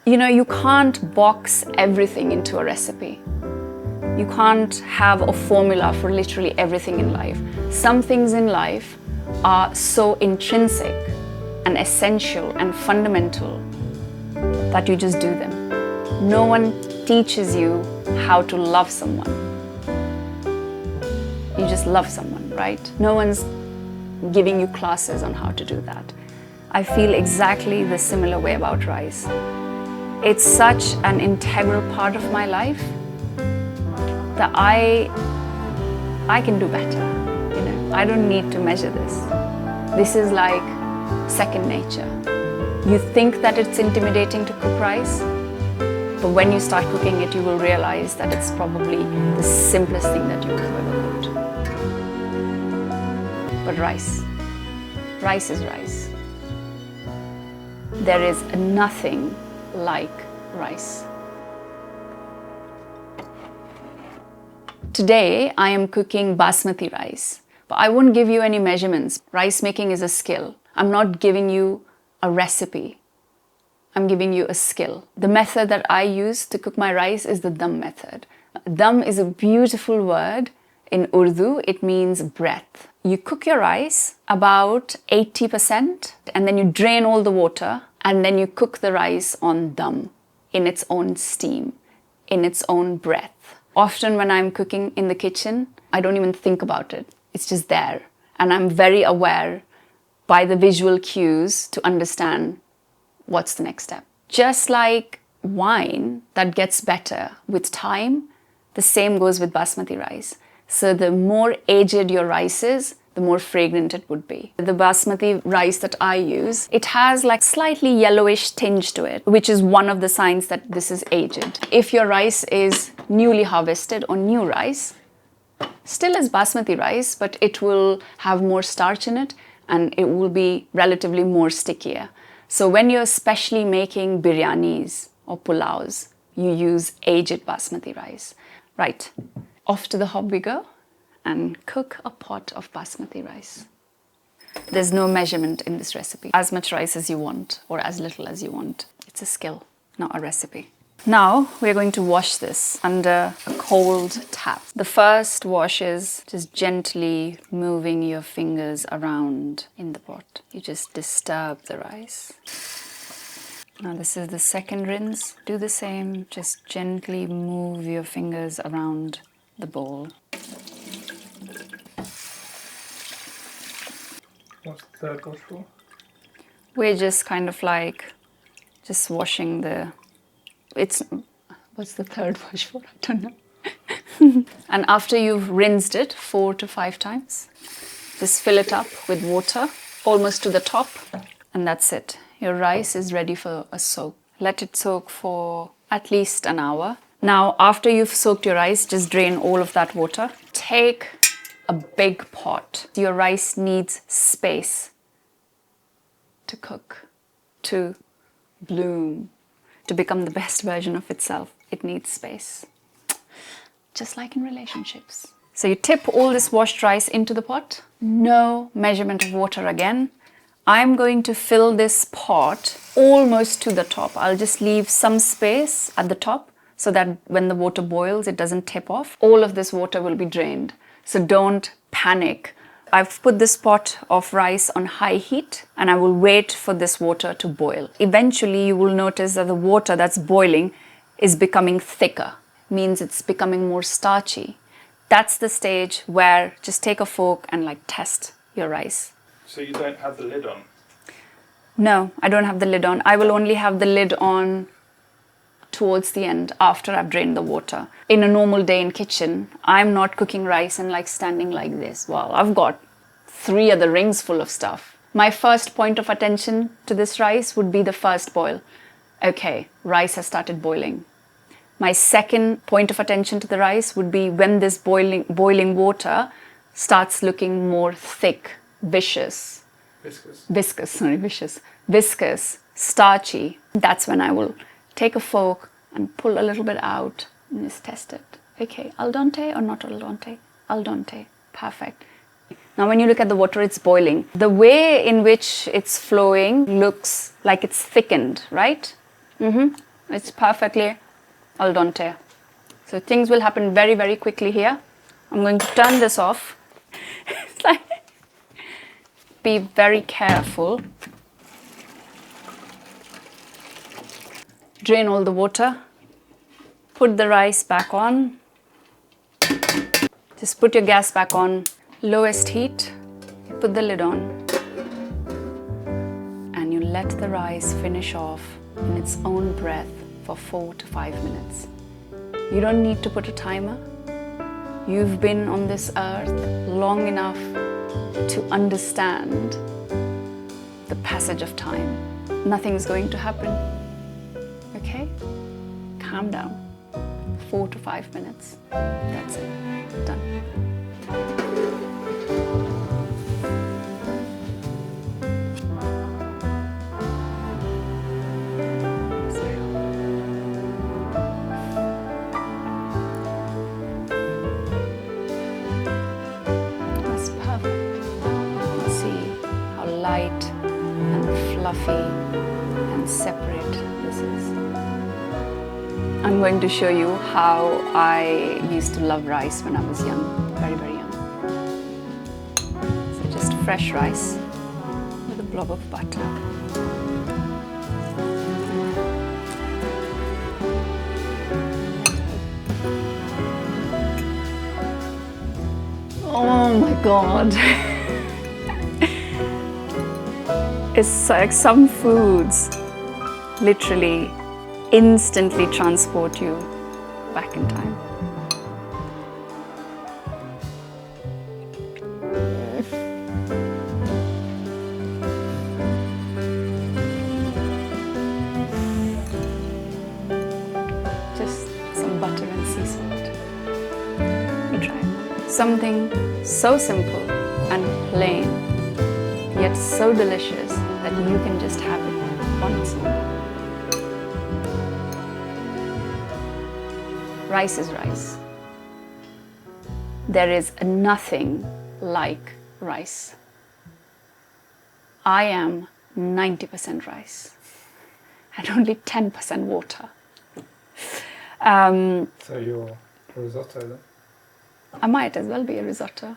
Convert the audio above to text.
You know, you can't box everything into a recipe. You can't have a formula for literally everything in life. Some things in life are so intrinsic and essential and fundamental that you just do them. No one teaches you how to love someone. You just love someone, right? No one's giving you classes on how to do that. I feel exactly the similar way about rice. It's such an integral part of my life that I can do better. You know, I don't need to measure this. This is like second nature. You think that it's intimidating to cook rice, but when you start cooking it, you will realize that it's probably the simplest thing that you have ever cooked. But rice is rice. There is nothing like rice. Today, I am cooking Basmati rice, but I won't give you any measurements. Rice making is a skill. I'm not giving you a recipe. I'm giving you a skill. The method that I use to cook my rice is the dum method. Dum is a beautiful word. In Urdu, it means breath. You cook your rice about 80% and then you drain all the water and then you cook the rice on dum in its own steam, in its own breath. Often when I'm cooking in the kitchen, I don't even think about it. It's just there. And I'm very aware by the visual cues to understand what's the next step. Just like wine that gets better with time, the same goes with Basmati rice. So the more aged your rice is, the more fragrant it would be. The Basmati rice that I use, it has like slightly yellowish tinge to it, which is one of the signs that this is aged. If your rice is newly harvested or new rice, still is Basmati rice, but it will have more starch in it and it will be relatively more stickier. So when you're especially making biryanis or pulaus, you use aged Basmati rice. Right, off to the hob we go and cook a pot of Basmati rice. There's no measurement in this recipe. As much rice as you want or as little as you want. It's a skill, not a recipe. Now we're going to wash this under a cold tap. The first wash is just gently moving your fingers around in the pot. You just disturb the rice. Now this is the second rinse. Do the same, just gently move your fingers around the bowl. What's the third wash for? We're just kind of like, just washing the, what's the third wash for? I don't know. And after you've rinsed it 4 to 5 times, just fill it up with water, almost to the top, and that's it. Your rice is ready for a soak. Let it soak for at least an hour. Now, after you've soaked your rice, just drain all of that water. Take a big pot. Your rice needs space to cook, to bloom, to become the best version of itself. It needs space. Just like in relationships. So you tip all this washed rice into the pot. No measurement of water again. I'm going to fill this pot almost to the top. I'll just leave some space at the top so that when the water boils, it doesn't tip off. All of this water will be drained. So don't panic. I've put this pot of rice on high heat and I will wait for this water to boil. Eventually, you will notice that the water that's boiling is becoming thicker. Means it's becoming more starchy. That's the stage where just take a fork and like test your rice. So you don't have the lid on? No, I don't have the lid on. I will only have the lid on towards the end after I've drained the water. In a normal day in kitchen, I'm not cooking rice and like standing like this. Well, I've got 3 other rings full of stuff. My first point of attention to this rice would be the first boil. Okay, rice has started boiling. My second point of attention to the rice would be when this boiling water starts looking more thick, viscous, starchy. That's when I will take a fork and pull a little bit out and just test it. Okay, al dente or not al dente? Al dente, perfect. Now when you look at the water, it's boiling. The way in which it's flowing looks like it's thickened, right? It's perfectly al dente. So things will happen very, very quickly here. I'm going to turn this off. It's like, be very careful. Drain all the water. Put the rice back on. Just put your gas back on lowest heat. Put the lid on. And you let the rice finish off in its own breath for 4 to 5 minutes. You don't need to put a timer. You've been on this earth long enough to understand the passage of time. Nothing's going to happen. Okay? Calm down. 4 to 5 minutes. That's it. Done. That's perfect. You can see how light and fluffy and separate this is. I'm going to show you how I used to love rice when I was young, very, very young. So just fresh rice with a blob of butter. Oh my God. It's like some foods literally instantly transport you back in time. Just some butter and sea salt. You try it. Something so simple and plain, yet so delicious that you can just have it on its own. Rice is rice. There is nothing like rice. I am 90% rice and only 10% water. So you're risotto then? I might as well be a risotto.